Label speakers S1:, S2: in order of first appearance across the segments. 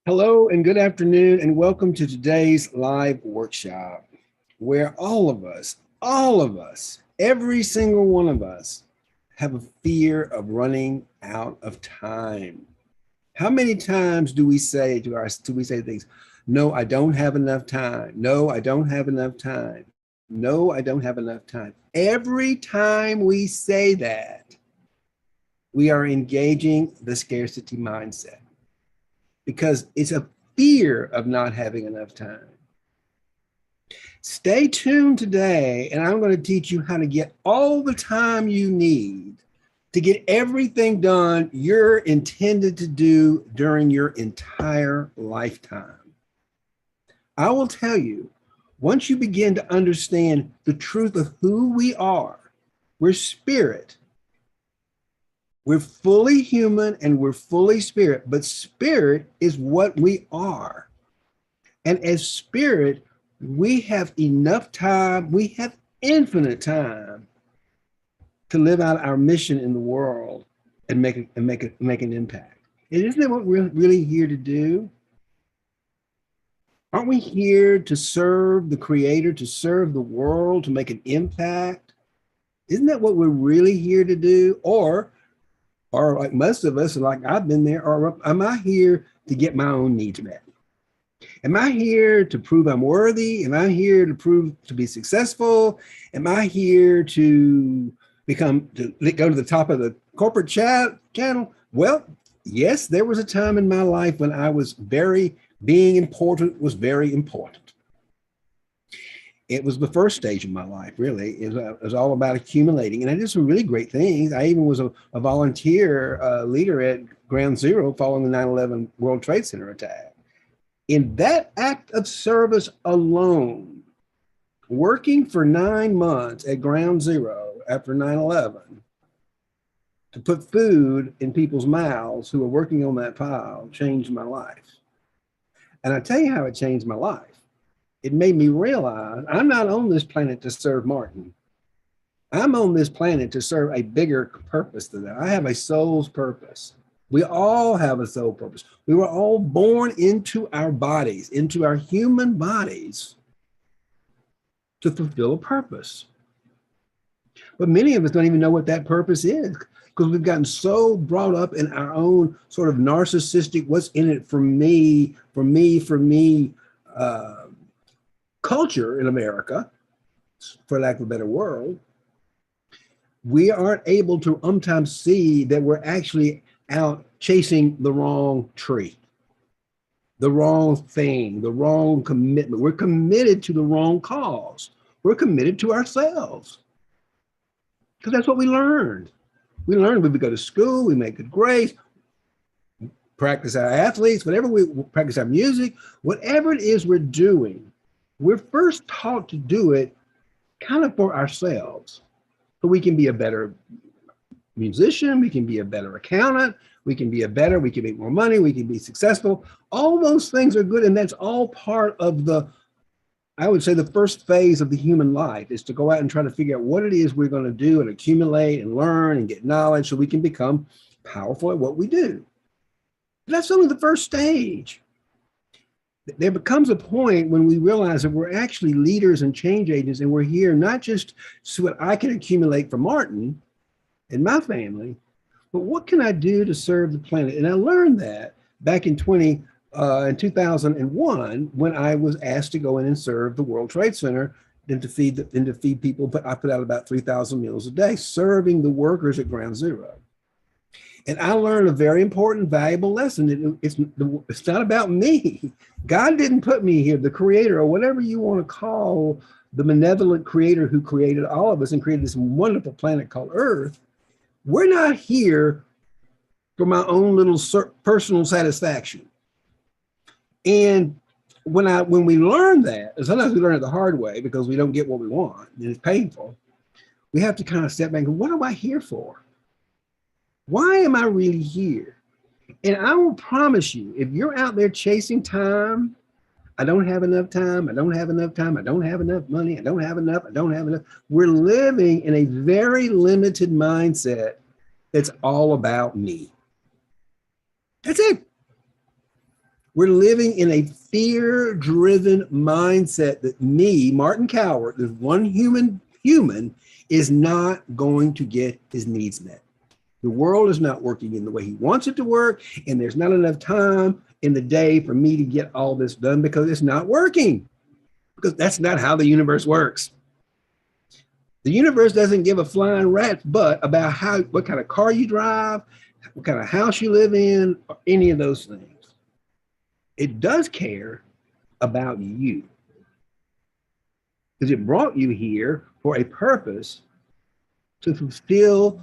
S1: Hello and good afternoon, and welcome to today's live workshop where all of us, every single one of us have a fear of running out of time. How many times do we say things? No, I don't have enough time. No, I don't have enough time. No, I don't have enough time. Every time we say that, we are engaging the scarcity mindset because it's a fear of not having enough time. Stay tuned today, and I'm going to teach you how to get all the time you need to get everything done you're intended to do during your entire lifetime. I will tell you, once you begin to understand the truth of who we are, we're spirit. We're fully human and we're fully spirit, but spirit is what we are. And as spirit, we have enough time, we have infinite time to live out our mission in the world and make an impact. And isn't that what we're really here to do? Aren't we here to serve the Creator, to serve the world, to make an impact? Isn't that what we're really here to do? Or like most of us, like I've been there, or am I here to get my own needs met? Am I here to prove I'm worthy? Am I here to prove to be successful? Am I here to go to the top of the corporate channel? Well, yes, there was a time in my life when being important was very important. It was the first stage of my life, really. It was all about accumulating. And I did some really great things. I even was a volunteer leader at Ground Zero following the 9/11 World Trade Center attack. In that act of service alone, working for 9 months at Ground Zero after 9/11 to put food in people's mouths who were working on that pile changed my life. And I tell you how it changed my life. It made me realize I'm not on this planet to serve Martin. I'm on this planet to serve a bigger purpose than that. I have a soul's purpose. We all have a soul purpose. We were all born into our bodies, into our human bodies, to fulfill a purpose. But many of us don't even know what that purpose is because we've gotten so brought up in our own sort of narcissistic, what's in it for me, culture in America, for lack of a better word. We aren't able to sometimes see that we're actually out chasing the wrong tree, the wrong thing, the wrong commitment. We're committed to the wrong cause. We're committed to ourselves because that's what we learned. We learned when we go to school, we make good grades, practice our athletes, whatever we practice our music, whatever it is we're doing, we're first taught to do it kind of for ourselves. So we can be a better musician, we can be a better accountant, we can make more money, we can be successful. All those things are good, and that's all part of I would say the first phase of the human life is to go out and try to figure out what it is we're going to do and accumulate and learn and get knowledge so we can become powerful at what we do. But that's only the first stage. There becomes a point when we realize that we're actually leaders and change agents, and we're here not just so what I can accumulate for Martin and my family, but what can I do to serve the planet? And I learned that back in 2001 when I was asked to go in and serve the World Trade Center and to feed people. But I put out about 3,000 meals a day, serving the workers at Ground Zero. And I learned a very important, valuable lesson. It's not about me. God didn't put me here, the creator, or whatever you want to call the benevolent creator who created all of us and created this wonderful planet called Earth. We're not here for my own little personal satisfaction. And when we learn that, and sometimes we learn it the hard way because we don't get what we want and it's painful, we have to kind of step back and go, what am I here for? Why am I really here? And I will promise you, if you're out there chasing time, I don't have enough time, I don't have enough time, I don't have enough money, I don't have enough. We're living in a very limited mindset that's all about me. That's it. We're living in a fear-driven mindset that me, Martin Coward, this one human, is not going to get his needs met. The world is not working in the way he wants it to work, and there's not enough time in the day for me to get all this done because it's not working. Because that's not how the universe works. The universe doesn't give a flying rat's butt about what kind of car you drive, what kind of house you live in, or any of those things. It does care about you because it brought you here for a purpose to fulfill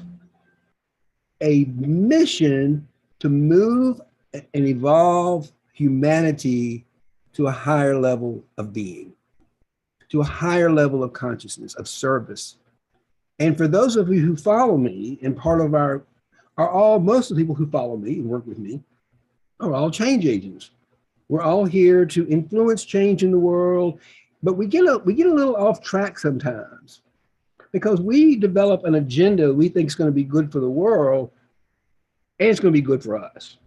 S1: a mission to move and evolve humanity to a higher level of being, to a higher level of consciousness, of service. And for those of you who follow me, and part of most of the people who follow me and work with me are all change agents. We're all here to influence change in the world, but we get a little off track sometimes because we develop an agenda we think is going to be good for the world, and it's going to be good for us.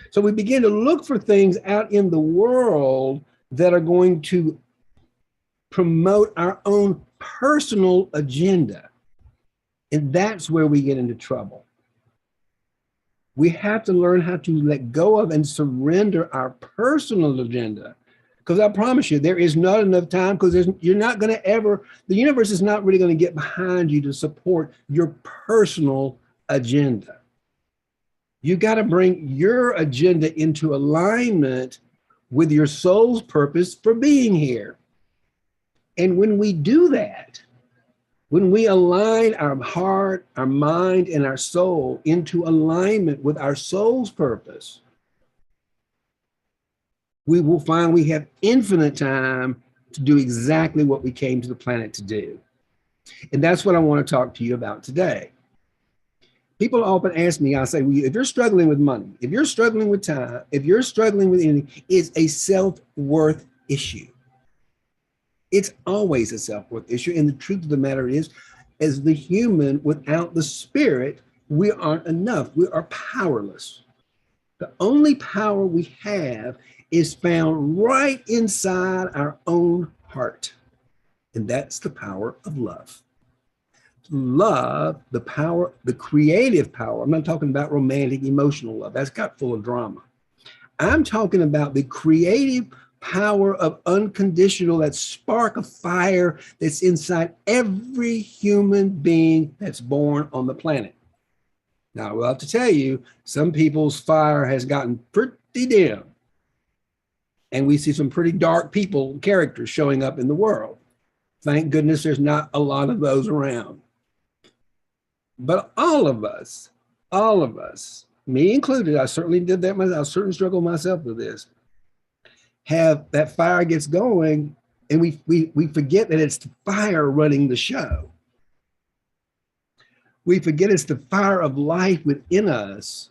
S1: So we begin to look for things out in the world that are going to promote our own personal agenda. And that's where we get into trouble. We have to learn how to let go of and surrender our personal agenda. Because I promise you, there is not enough time because you're not going to the universe is not really going to get behind you to support your personal agenda. You got to bring your agenda into alignment with your soul's purpose for being here. And when we do that, when we align our heart, our mind, and our soul into alignment with our soul's purpose, we will find we have infinite time to do exactly what we came to the planet to do. And that's what I want to talk to you about today. People often ask me, I say, well, if you're struggling with money, if you're struggling with time, if you're struggling with anything, it's a self-worth issue. It's always a self-worth issue. And the truth of the matter is, as the human without the spirit, we aren't enough. We are powerless. The only power we have is found right inside our own heart. And that's the power of love. Love, the power, the creative power. I'm not talking about romantic, emotional love. That's got full of drama. I'm talking about the creative power of unconditional, that spark of fire that's inside every human being that's born on the planet. Now, I will have to tell you, some people's fire has gotten pretty dim. And we see some pretty dark characters showing up in the world. Thank goodness there's not a lot of those around. But all of us, me included, I certainly did that myself, I certainly struggled myself with this, have that fire gets going and we forget that it's the fire running the show. We forget it's the fire of life within us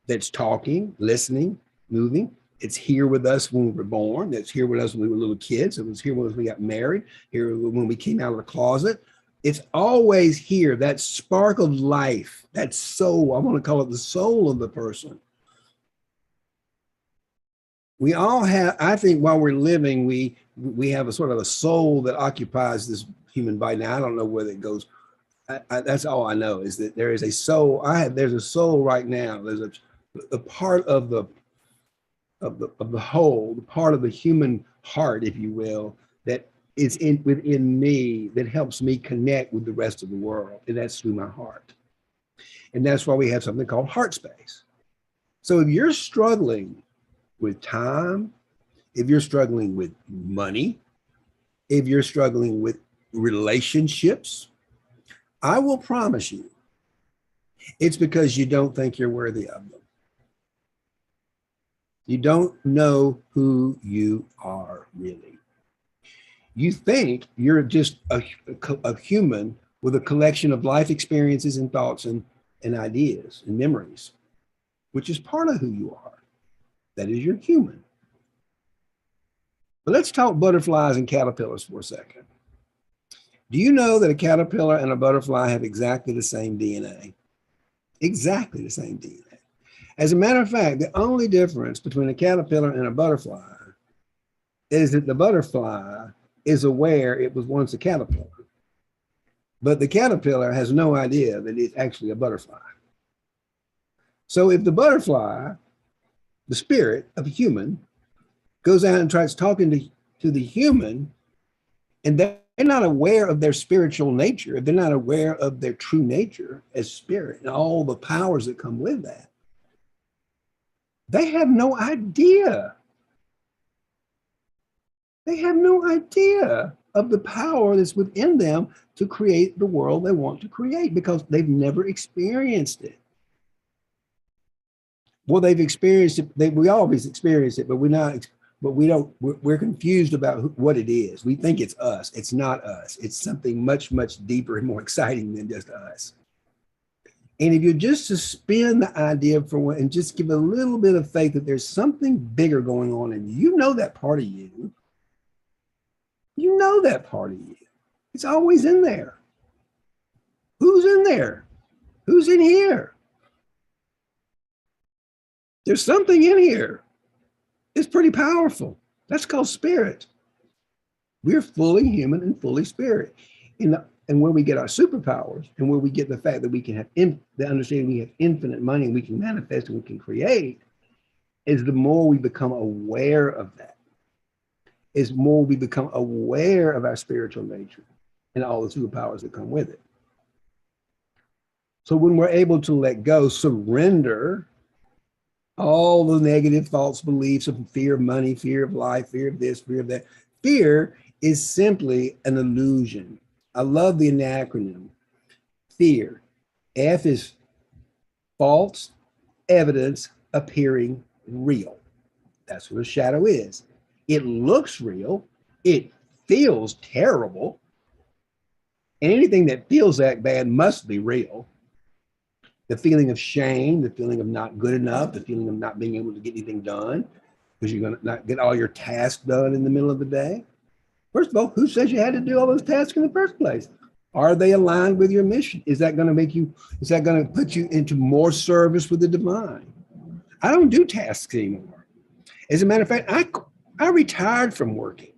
S1: that's talking, listening, moving. It's here with us when we were born. It's here with us when we were little kids. It was here when we got married, here when we came out of the closet. It's always here, that spark of life, that soul. I want to call it the soul of the person. We all have, I think while we're living, we have a sort of a soul that occupies this human body. Now, I don't know where it goes. That's all I know is that there is a soul. There's a soul right now. There's a part of the whole, the part of the human heart, if you will, that is within me that helps me connect with the rest of the world. And that's through my heart. And that's why we have something called heart space. So if you're struggling with time, if you're struggling with money, if you're struggling with relationships, I will promise you, it's because you don't think you're worthy of them. You don't know who you are really. You think you're just a human with a collection of life experiences and thoughts and ideas and memories, which is part of who you are. That is, you're human. But let's talk butterflies and caterpillars for a second. Do you know that a caterpillar and a butterfly have exactly the same DNA? Exactly the same DNA. As a matter of fact, the only difference between a caterpillar and a butterfly is that the butterfly is aware it was once a caterpillar, but the caterpillar has no idea that it's actually a butterfly. So if the butterfly, the spirit of a human, goes out and tries talking to the human, and they're not aware of their spiritual nature, if they're not aware of their true nature as spirit and all the powers that come with that, they have no idea. They have no idea of the power that's within them to create the world they want to create because they've never experienced it. Well, they've experienced it. We always experience it, but we're confused about what it is. We think it's us. It's not us. It's something much, much deeper and more exciting than just us. And if you just suspend the idea for one and just give a little bit of faith that there's something bigger going on, and you know that part of you, you know that part of you. It's always in there. Who's in there? Who's in here? There's something in here. It's pretty powerful. That's called spirit. We're fully human and fully spirit. And where we get our superpowers and where we get the fact that we can have the understanding we have infinite money and we can manifest and we can create is the more we become aware of that. Is more we become aware of our spiritual nature and all the superpowers that come with it. So when we're able to let go, surrender all the negative false beliefs of fear of money, fear of life, fear of this, fear of that. Fear is simply an illusion. I love the acronym. Fear. F is false evidence appearing real. That's what a shadow is. It looks real. It feels terrible. And anything that feels that bad must be real. The feeling of shame, the feeling of not good enough, the feeling of not being able to get anything done because you're going to not get all your tasks done in the middle of the day. First of all, who says you had to do all those tasks in the first place? Are they aligned with your mission? Is that going to put you into more service with the divine? I don't do tasks anymore. As a matter of fact, I retired from working.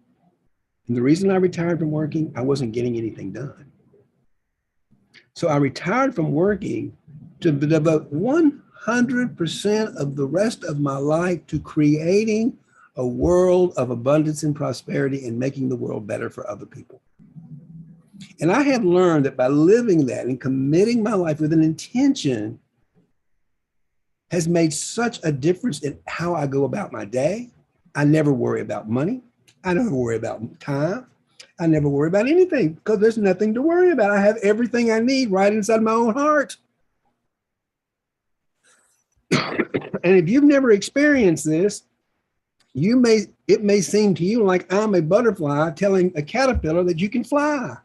S1: And the reason I retired from working, I wasn't getting anything done. So I retired from working to devote 100% of the rest of my life to creating a world of abundance and prosperity and making the world better for other people. And I have learned that by living that and committing my life with an intention has made such a difference in how I go about my day. I never worry about money. I never worry about time. I never worry about anything because there's nothing to worry about. I have everything I need right inside my own heart. And if you've never experienced this, it may seem to you like I'm a butterfly telling a caterpillar that you can fly.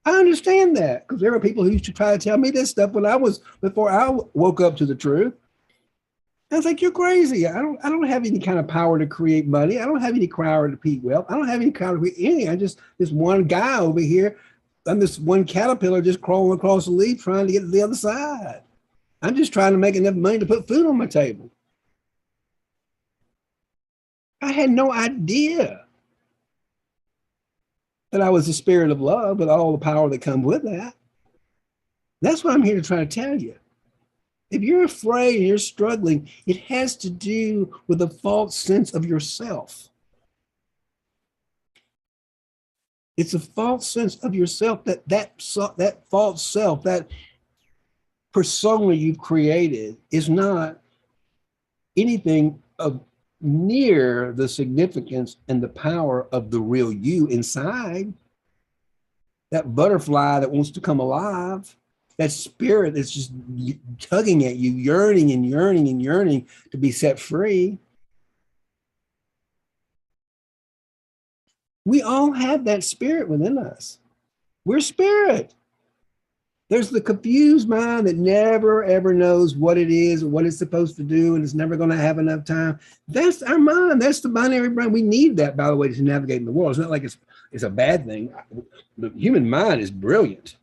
S1: I understand that because there are people who used to try to tell me this stuff before I woke up to the truth. I was like, you're crazy. I don't have any kind of power to create money. I don't have any power to create wealth. I don't have any power to create anything. I just this one guy over here. I'm this one caterpillar just crawling across the leaf trying to get to the other side. I'm just trying to make enough money to put food on my table. I had no idea that I was the spirit of love with all the power that comes with that. That's what I'm here to try to tell you. If you're afraid and you're struggling, it has to do with a false sense of yourself. It's a false sense of yourself that false self, that persona you've created is not anything of near the significance and the power of the real you inside. That butterfly that wants to come alive, that spirit that's just tugging at you, yearning and yearning and yearning to be set free. We all have that spirit within us. We're spirit. There's the confused mind that never, ever knows what it is or what it's supposed to do, and it's never going to have enough time. That's our mind. That's the binary brain. We need that, by the way, to navigate in the world. It's not like it's a bad thing. The human mind is brilliant.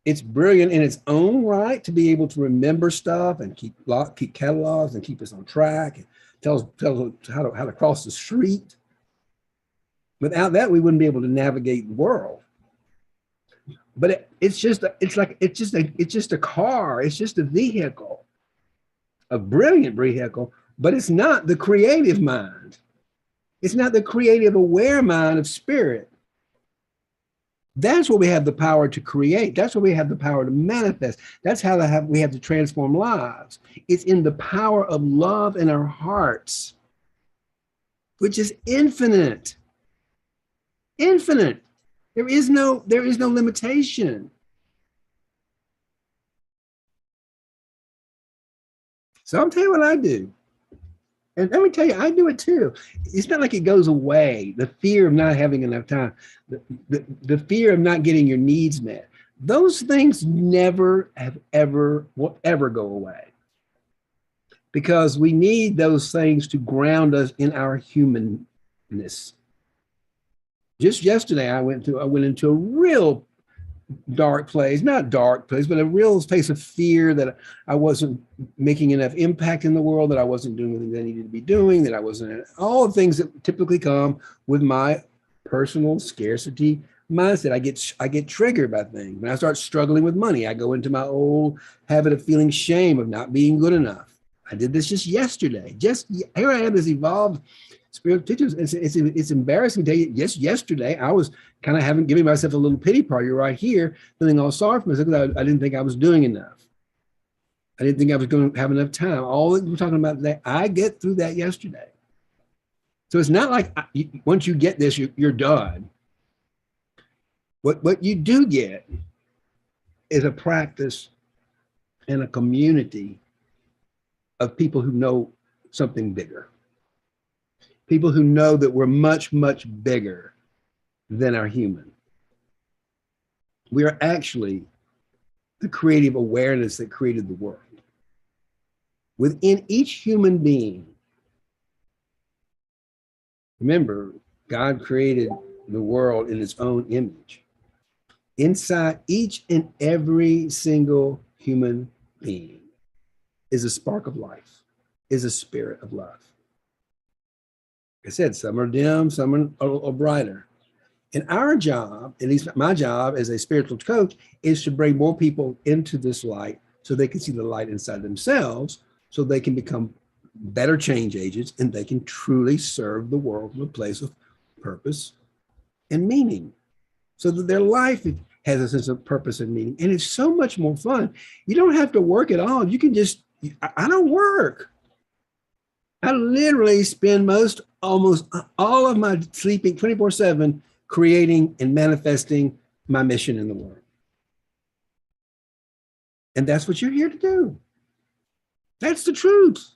S1: It's brilliant in its own right to be able to remember stuff and keep catalogs and keep us on track and tells us how to cross the street. Without that, we wouldn't be able to navigate the world. But it's just a car. It's just a vehicle, a brilliant vehicle, but it's not the creative mind. It's not the creative, aware mind of spirit. That's where we have the power to create. That's where we have the power to manifest. That's how we have to transform lives. It's in the power of love in our hearts, which is infinite. Infinite. There is no limitation. So I'll tell you what I do. And let me tell you, I do it too. It's not like it goes away. The fear of not having enough time, the fear of not getting your needs met. Those things never will ever go away. Because we need those things to ground us in our humanness. Just yesterday, I went into a real dark place, not dark place, but a real place of fear that I wasn't making enough impact in the world, that I wasn't doing the things I needed to be doing, that I wasn't, all the things that typically come with my personal scarcity mindset. I get triggered by things. When I start struggling with money, I go into my old habit of feeling shame of not being good enough. I did this just yesterday. Just here I am, this evolved spiritual teachers. It's embarrassing to tell you. Yes, yesterday I was kind of giving myself a little pity party right here, feeling all sorry for myself because I didn't think I was doing enough. I didn't think I was going to have enough time. All that we're talking about today, I get through that yesterday. So it's not like once you get this, you're done. What you do get is a practice and a community of people who know something bigger. People who know that we're much, much bigger than our human. We are actually the creative awareness that created the world. Within each human being, remember, God created the world in its own image. Inside each and every single human being is a spark of life, is a spirit of love. Like I said, some are dim, some are brighter. And our job, at least my job as a spiritual coach, is to bring more people into this light so they can see the light inside themselves, so they can become better change agents and they can truly serve the world from a place of purpose and meaning, so that their life has a sense of purpose and meaning. And it's so much more fun. You don't have to work at all. You can just, I don't work. I literally spend almost all of my sleeping 24/7 creating and manifesting my mission in the world. And that's what you're here to do. That's the truth.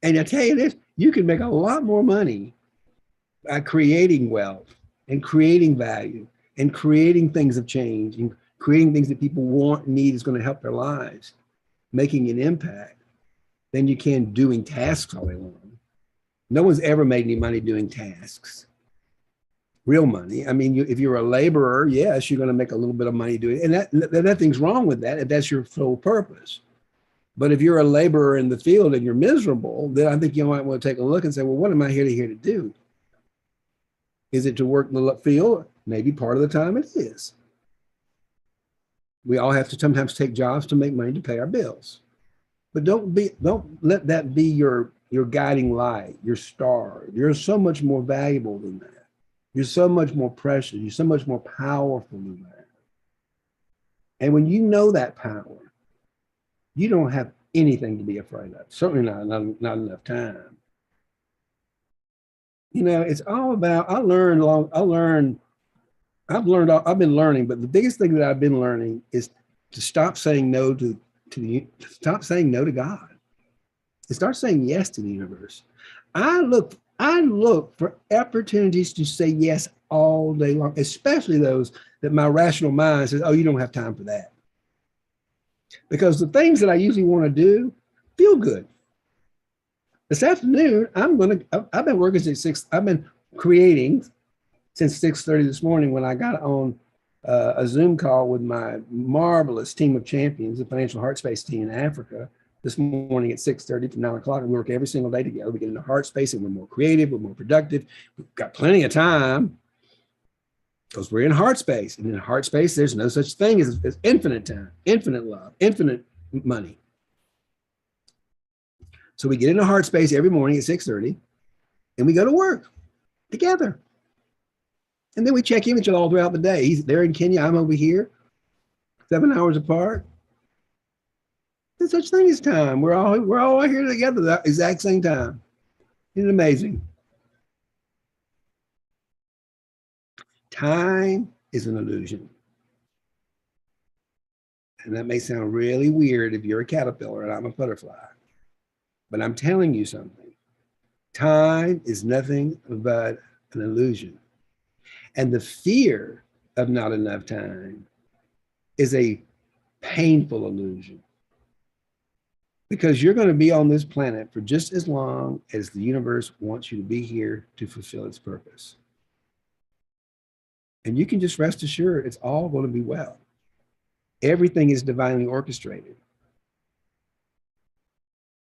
S1: And I tell you this, you can make a lot more money by creating wealth and creating value and creating things of change and creating things that people want, need, is going to help their lives, making an impact, than you can doing tasks all day long. No one's ever made any money doing tasks. Real money. I mean, if you're a laborer, yes, you're going to make a little bit of money doing it. And nothing's wrong with that if that's your sole purpose. But if you're a laborer in the field and you're miserable, then I think you might want to take a look and say, well, what am I here to do? Is it to work the field? Maybe part of the time it is. We all have to sometimes take jobs to make money to pay our bills. But don't let that be your guiding light, your star. You're so much more valuable than that. You're so much more precious. You're so much more powerful than that. And when you know that power, you don't have anything to be afraid of. Certainly not enough time. You know, it's all about, I've been learning, but the biggest thing that I've been learning is to stop saying no to God, and start saying yes to the universe. I look for opportunities to say yes all day long, especially those that my rational mind says, oh, you don't have time for that. Because the things that I usually want to do feel good. This afternoon, I've been working since 6, I've been creating since 6:30 this morning when I got on a Zoom call with my marvelous team of champions, the Financial Heart Space team in Africa, this morning at 6:30 to 9 o'clock. And we work every single day together. We get into heart space and we're more creative, we're more productive. We've got plenty of time because we're in heart space. And in heart space, there's no such thing as infinite time, infinite love, infinite money. So we get into heart space every morning at 6:30 and we go to work together. And then we check in with each other all throughout the day. He's there in Kenya, I'm over here, 7 hours apart. There's such thing as time. We're all here together at the exact same time. Isn't it amazing? Time is an illusion. And that may sound really weird if you're a caterpillar and I'm a butterfly. But I'm telling you something. Time is nothing but an illusion. And the fear of not enough time is a painful illusion. Because you're going to be on this planet for just as long as the universe wants you to be here to fulfill its purpose. And you can just rest assured it's all going to be well. Everything is divinely orchestrated.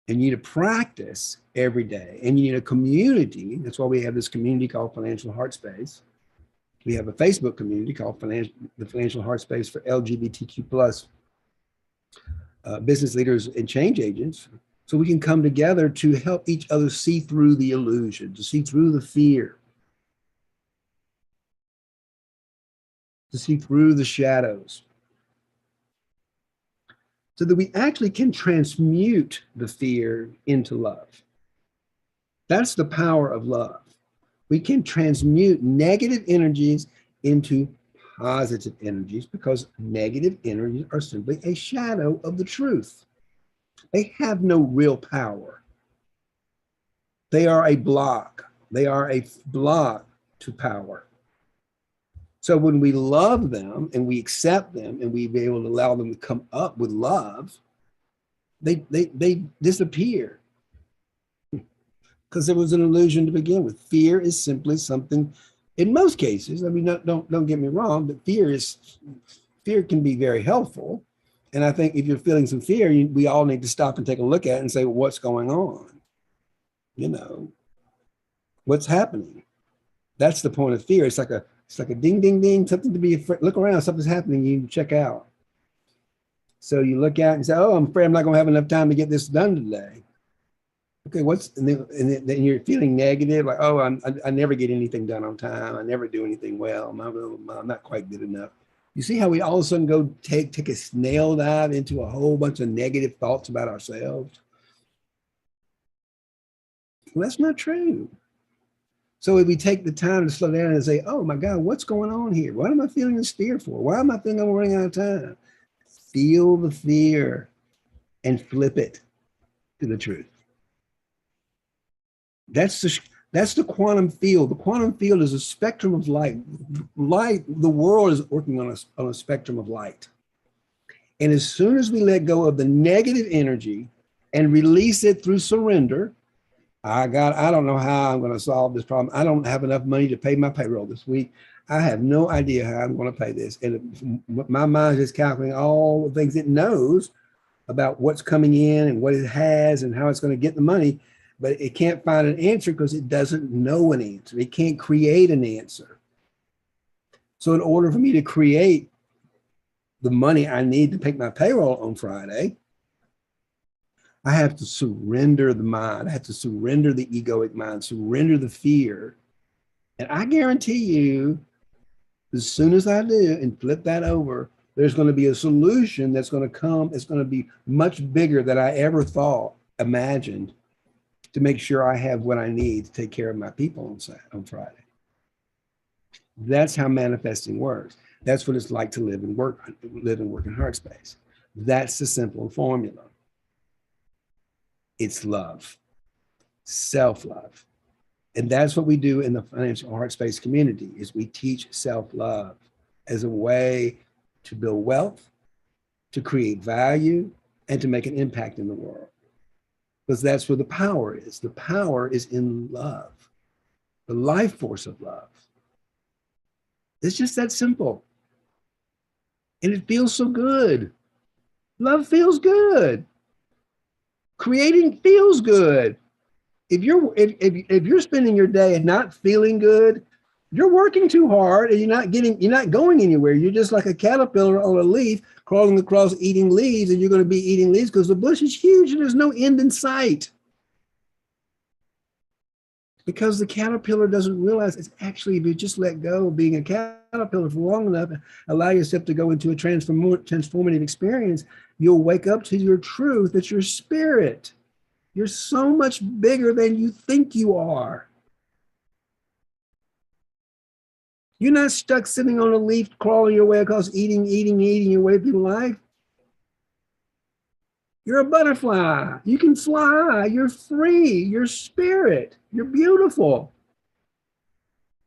S1: And you need to practice every day. And you need a community. That's why we have this community called Financial Heart Space. We have a Facebook community called the Financial Heart Space for LGBTQ plus business leaders and change agents, so we can come together to help each other see through the illusion, to see through the fear, to see through the shadows, so that we actually can transmute the fear into love. That's the power of love. We can transmute negative energies into positive energies, because negative energies are simply a shadow of the truth. They have no real power. They are a block. They are a block to power. So when we love them and we accept them and we be able to allow them to come up with love, they disappear. Because there was an illusion to begin with. Fear is simply something. In most cases, I mean, don't get me wrong, but fear can be very helpful. And I think if you're feeling some fear, we all need to stop and take a look at it and say, well, what's going on? You know, what's happening? That's the point of fear. It's like a ding, ding, ding, something to be afraid. Look around, something's happening, you check out. So you look out and say, oh, I'm afraid I'm not going to have enough time to get this done today. Okay, and then you're feeling negative, like, oh, I never get anything done on time. I never do anything well. I'm not quite good enough. You see how we all of a sudden go take a snail dive into a whole bunch of negative thoughts about ourselves? Well, that's not true. So if we take the time to slow down and say, oh my God, what's going on here? What am I feeling this fear for? Why am I thinking I'm running out of time? Feel the fear and flip it to the truth. That's the quantum field. The quantum field is a spectrum of light. The world is working on a spectrum of light. And as soon as we let go of the negative energy and release it through surrender, I don't know how I'm going to solve this problem. I don't have enough money to pay my payroll this week. I have no idea how I'm going to pay this. And my mind is calculating all the things it knows about what's coming in and what it has and how it's going to get the money. But it can't find an answer because it doesn't know an answer. It can't create an answer. So in order for me to create the money I need to pay my payroll on Friday, I have to surrender the mind. I have to surrender the egoic mind, surrender the fear. And I guarantee you, as soon as I do and flip that over, there's going to be a solution that's going to come. It's going to be much bigger than I ever imagined, to make sure I have what I need to take care of my people on Friday. That's how manifesting works. That's what it's like to live and work in heart space. That's the simple formula. It's love, self-love. And that's what we do in the Financial Heart Space community, is we teach self-love as a way to build wealth, to create value, and to make an impact in the world. Because that's where the power is. The power is in love, the life force of love. It's just that simple. And it feels so good. Love feels good. Creating feels good. If you're spending your day and not feeling good, you're working too hard and you're not going anywhere. You're just like a caterpillar on a leaf crawling across eating leaves, and you're going to be eating leaves because the bush is huge and there's no end in sight. Because the caterpillar doesn't realize it's actually, if you just let go of being a caterpillar for long enough and allow yourself to go into a transformative experience, you'll wake up to your truth that you're spirit. You're so much bigger than you think you are. You're not stuck sitting on a leaf, crawling your way across, eating your way through life. You're a butterfly. You can fly. You're free. You're spirit. You're beautiful.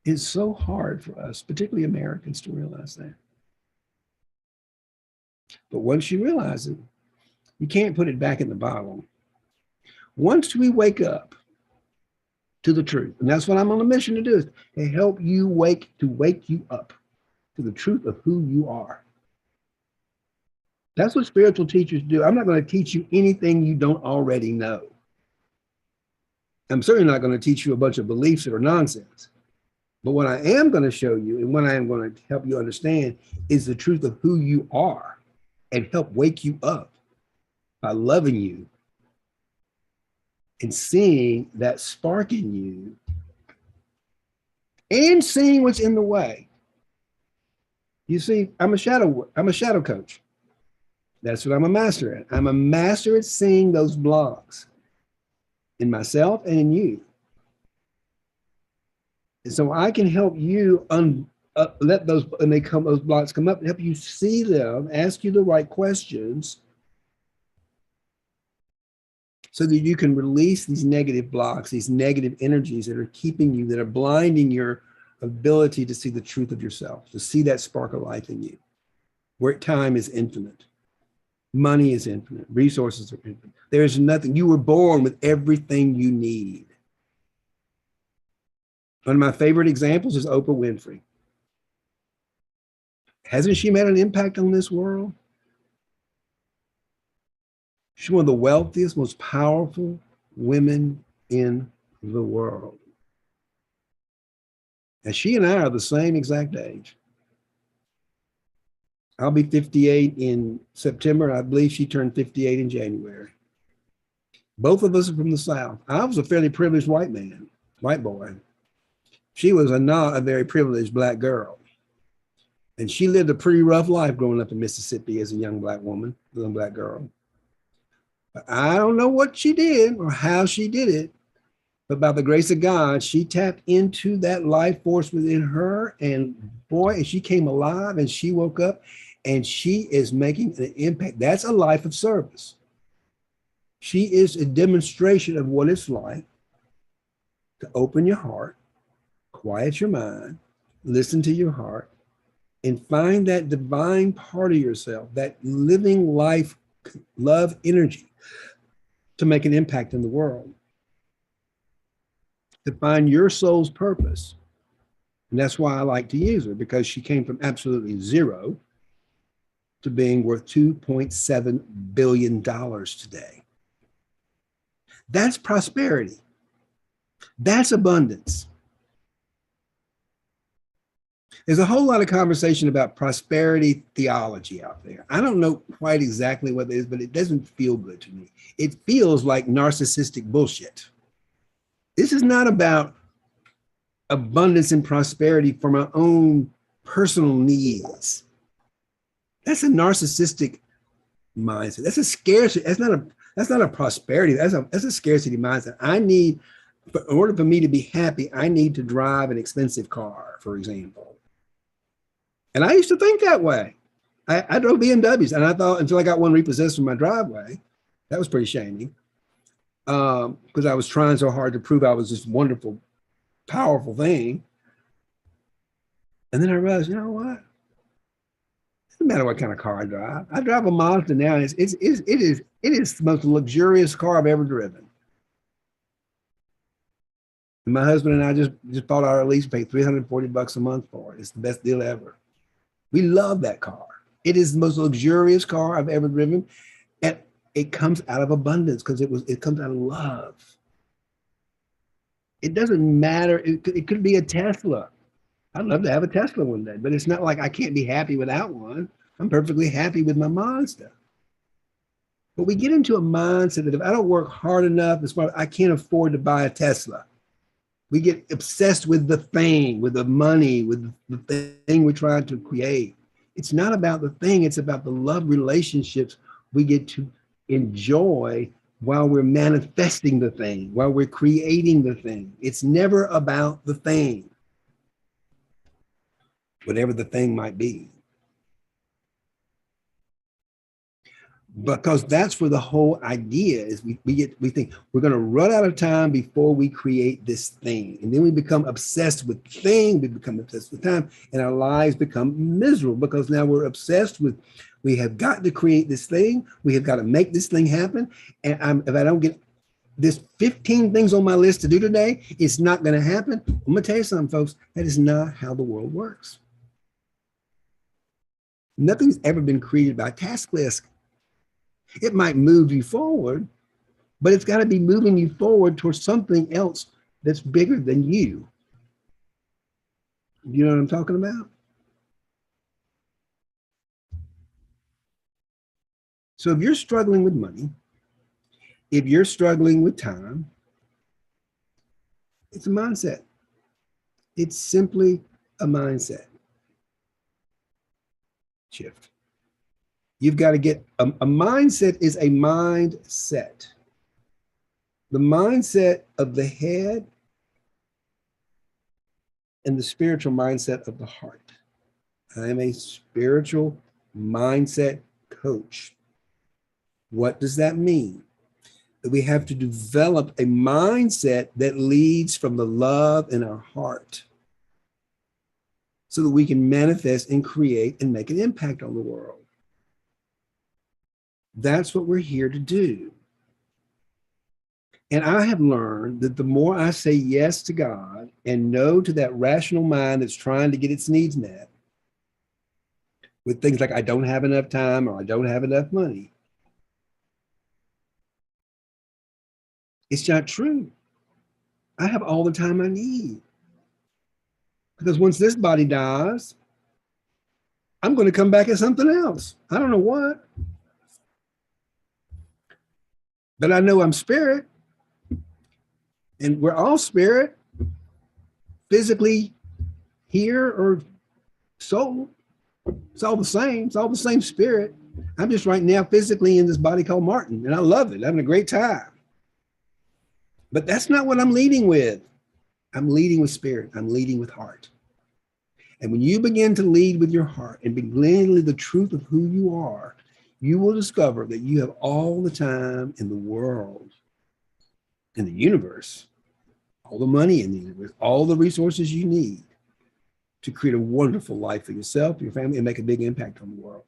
S1: It's so hard for us, particularly Americans, to realize that. But once you realize it, you can't put it back in the bottle. Once we wake up to the truth, and that's what I'm on a mission to do, is to help you wake you up to the truth of who you are. That's what spiritual teachers do. I'm not going to teach you anything you don't already know. I'm certainly not going to teach you a bunch of beliefs that are nonsense. But what I am going to show you and what I am going to help you understand is the truth of who you are and help wake you up by loving you and seeing that spark in you and seeing what's in the way. You see, I'm a shadow coach. That's what I'm a master at. I'm a master at seeing those blocks in myself and in you. And so I can help you let those, and those blocks come up, and help you see them, ask you the right questions so that you can release these negative blocks, these negative energies that are keeping you, that are blinding your ability to see the truth of yourself, to see that spark of life in you, where time is infinite. Money is infinite. Resources are infinite. There's nothing. You were born with everything you need. One of my favorite examples is Oprah Winfrey. Hasn't she made an impact on this world? She's one of the wealthiest, most powerful women in the world. And she and I are the same exact age. I'll be 58 in September. I believe she turned 58 in January. Both of us are from the South. I was a fairly privileged white boy. She was not a very privileged black girl. And she lived a pretty rough life growing up in Mississippi as a young black woman, young black girl. But I don't know what she did or how she did it, but by the grace of God, she tapped into that life force within her, and boy, she came alive and she woke up and she is making an impact. That's a life of service. She is a demonstration of what it's like to open your heart, quiet your mind, listen to your heart, and find that divine part of yourself, that living life, love energy to make an impact in the world, to find your soul's purpose. And that's why I like to use her, because she came from absolutely zero to being worth $2.7 billion today. That's prosperity. That's abundance. There's a whole lot of conversation about prosperity theology out there. I don't know quite exactly what it is, but it doesn't feel good to me. It feels like narcissistic bullshit. This is not about abundance and prosperity for my own personal needs. That's a narcissistic mindset. That's a scarcity. That's not a prosperity. That's a scarcity mindset. In order for me to be happy, I need to drive an expensive car, for example. And I used to think that way. I drove BMWs, and I thought, until I got one repossessed from my driveway, that was pretty shaming, because I was trying so hard to prove I was this wonderful, powerful thing. And then I realized, you know what? It doesn't matter what kind of car I drive. I drive a Mazda now. It is the most luxurious car I've ever driven. And my husband and I just bought our lease, paid $340 a month for it. It's the best deal ever. We love that car. It is the most luxurious car I've ever driven. And it comes out of abundance because it comes out of love. It doesn't matter. It could be a Tesla. I'd love to have a Tesla one day, but it's not like I can't be happy without one. I'm perfectly happy with my Mazda. But we get into a mindset that if I don't work hard enough, I can't afford to buy a Tesla. We get obsessed with the thing, with the money, with the thing we're trying to create. It's not about the thing, it's about the love relationships we get to enjoy while we're manifesting the thing, while we're creating the thing. It's never about the thing, whatever the thing might be. Because that's where the whole idea is. We think we're going to run out of time before we create this thing, and then we become obsessed with thing. We become obsessed with time, and our lives become miserable because now we're obsessed with. We have got to create this thing. We have got to make this thing happen. And if I don't get this 15 things on my list to do today, it's not going to happen. I'm going to tell you something, folks. That is not how the world works. Nothing's ever been created by a task list. It might move you forward, but it's got to be moving you forward towards something else that's bigger than you. You know what I'm talking about? So if you're struggling with money, if you're struggling with time, it's a mindset. It's simply a mindset shift. You've got to get a mindset is a mindset. The mindset of the head and the spiritual mindset of the heart. I am a spiritual mindset coach. What does that mean? That we have to develop a mindset that leads from the love in our heart so that we can manifest and create and make an impact on the world. That's what we're here to do. And I have learned that the more I say yes to God and no to that rational mind that's trying to get its needs met with things like I don't have enough time or I don't have enough money, it's not true. I have all the time I need. Because once this body dies, I'm going to come back as something else. I don't know what. But I know I'm spirit. And we're all spirit, physically here or soul. It's all the same. It's all the same spirit. I'm just right now physically in this body called Martin, and I love it. I'm having a great time. But that's not what I'm leading with. I'm leading with spirit. I'm leading with heart. And when you begin to lead with your heart and begin to lead the truth of who you are, you will discover that you have all the time in the world, in the universe, all the money in the universe, all the resources you need to create a wonderful life for yourself, your family, and make a big impact on the world.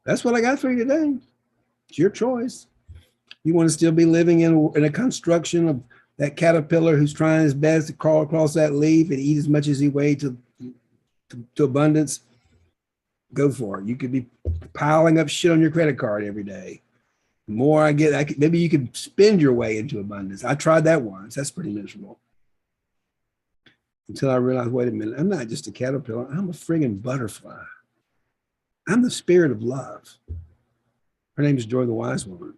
S1: That's what I got for you today. It's your choice. You want to still be living in a construction of that caterpillar who's trying his best to crawl across that leaf and eat as much as he weighs to abundance? Go for it. You could be piling up shit on your credit card every day. The more I get, maybe you could spend your way into abundance. I tried that once. That's pretty miserable. Until I realized, wait a minute, I'm not just a caterpillar. I'm a friggin' butterfly. I'm the spirit of love. Her name is Joy the Wise Woman.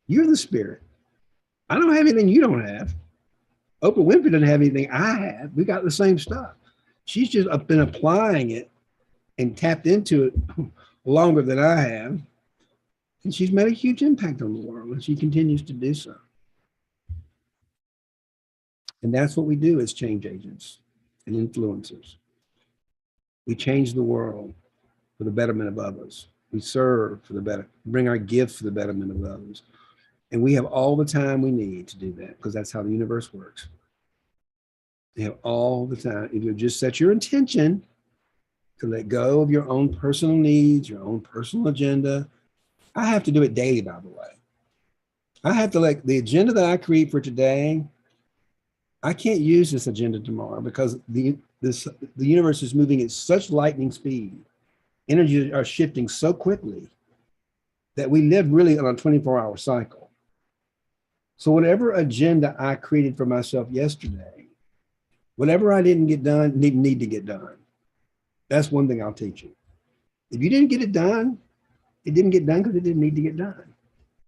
S1: You're the spirit. I don't have anything you don't have. Oprah Winfrey doesn't have anything I have. We got the same stuff. She's just been applying it and tapped into it longer than I have. And she's made a huge impact on the world, and she continues to do so. And that's what we do as change agents and influencers. We change the world for the betterment of others. We serve for the better, bring our gifts for the betterment of others. And we have all the time we need to do that because that's how the universe works. You have all the time. If you just set your intention to let go of your own personal needs, your own personal agenda. I have to do it daily, by the way. I have to let the agenda that I create for today, I can't use this agenda tomorrow because the universe is moving at such lightning speed. Energies are shifting so quickly that we live really on a 24-hour cycle. So whatever agenda I created for myself yesterday, whatever I didn't get done, need to get done. That's one thing I'll teach you. If you didn't get it done, it didn't get done because it didn't need to get done.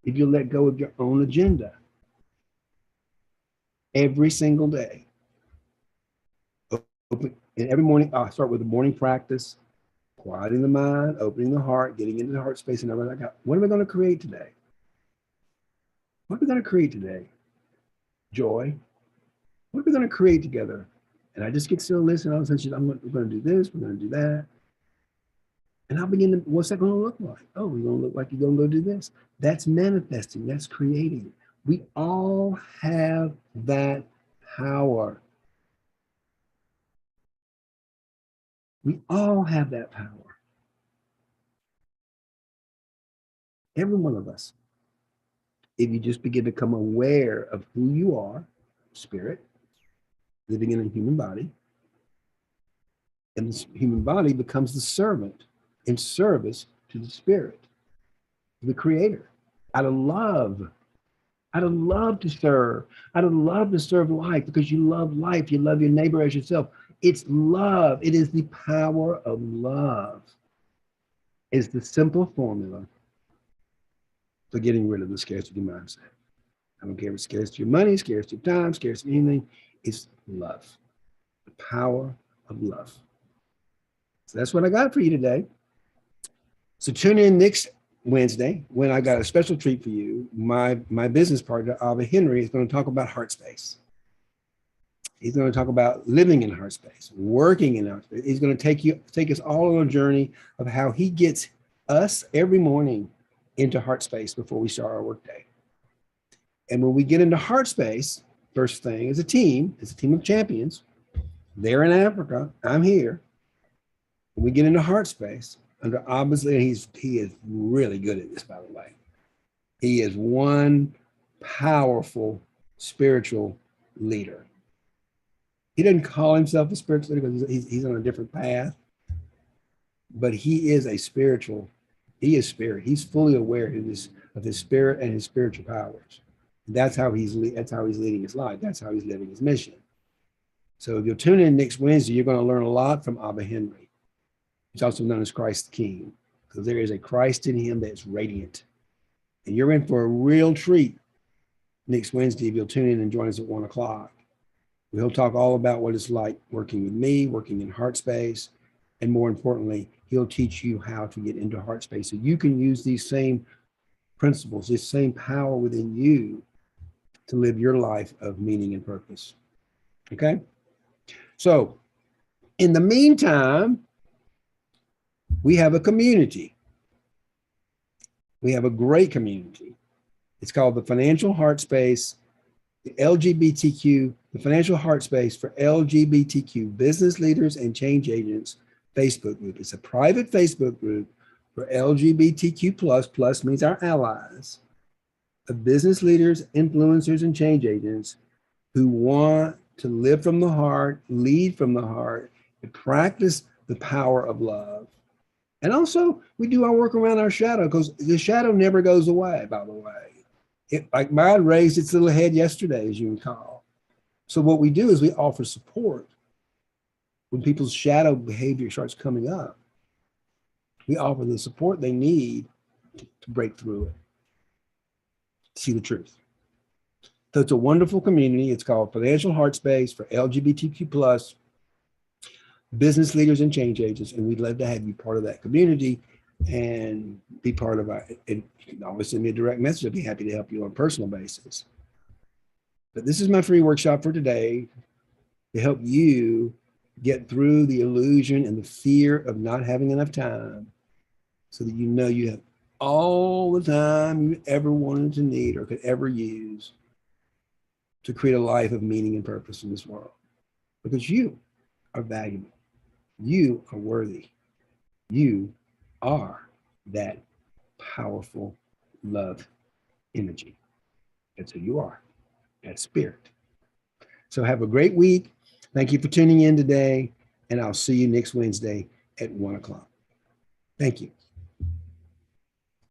S1: If you let go of your own agenda every single day, and every morning, I'll start with a morning practice, quieting the mind, opening the heart, getting into the heart space, and everything. What am I going to create today? What are we going to create today? Joy. What are we going to create together? And I just get still listen. All of a sudden, we're going to do this. We're going to do that. And I'll begin to, what's that going to look like? Oh, we're going to look like you're going to go do this. That's manifesting. That's creating. We all have that power. We all have that power. Every one of us. If you just begin to become aware of who you are, spirit, living in a human body, and this human body becomes the servant in service to the spirit, the creator, out of love. Out of love to serve, out of love to serve life, because you love life, you love your neighbor as yourself. It's love. It is the power of love. It's the simple formula for getting rid of the scarcity mindset. I don't care if it's scarcity of money, scarcity of time, scarcity of anything. It's love, the power of love. So that's what I got for you today. So tune in next Wednesday when I got a special treat for you. My business partner, Oprah Winfrey, is going to talk about heart space. He's going to talk about living in heart space, working in heart space. He's going to take us all on a journey of how he gets us every morning into heart space before we start our workday. And when we get into heart space, first thing is a team. It's a team of champions. They're in Africa. I'm here. When we get into heart space, under obviously, he is really good at this, by the way. He is one powerful spiritual leader. He doesn't call himself a spiritual leader because he's on a different path, but he is a spiritual. He is spirit. He's fully aware of his spirit and his spiritual powers. That's how he's leading his life. That's how he's living his mission. So if you'll tune in next Wednesday, you're going to learn a lot from Oprah Winfrey. He's also known as Christ the King, because there is a Christ in him that's radiant. And you're in for a real treat next Wednesday if you'll tune in and join us at 1 o'clock. He'll talk all about what it's like working with me, working in heart space, and more importantly, he'll teach you how to get into heart space so you can use these same principles, this same power within you to live your life of meaning and purpose. Okay? So, in the meantime, we have a community. We have a great community. It's called the Financial Heart Space, the Financial Heart Space for LGBTQ Business Leaders and Change Agents Facebook group. It's a private Facebook group for LGBTQ plus means our allies, of business leaders, influencers, and change agents who want to live from the heart, lead from the heart, and practice the power of love. And also, we do our work around our shadow, because the shadow never goes away, by the way. Like mine raised its little head yesterday, as you recall. So what we do is we offer support when people's shadow behavior starts coming up. We offer the support they need to break through it, see the truth. So it's a wonderful community. It's called Financial Heart Space for LGBTQ plus business leaders and change agents, and we'd love to have you part of that community and be part of it. And you can always send me a direct message. I'd be happy to help you on a personal basis. But this is my free workshop for today to help you get through the illusion and the fear of not having enough time, so that you know you have all the time you ever wanted to need or could ever use to create a life of meaning and purpose in this world. Because you are valuable. You are worthy. You are that powerful love energy. That's who you are. That spirit. So have a great week. Thank you for tuning in today, and I'll see you next Wednesday at 1 o'clock. Thank you.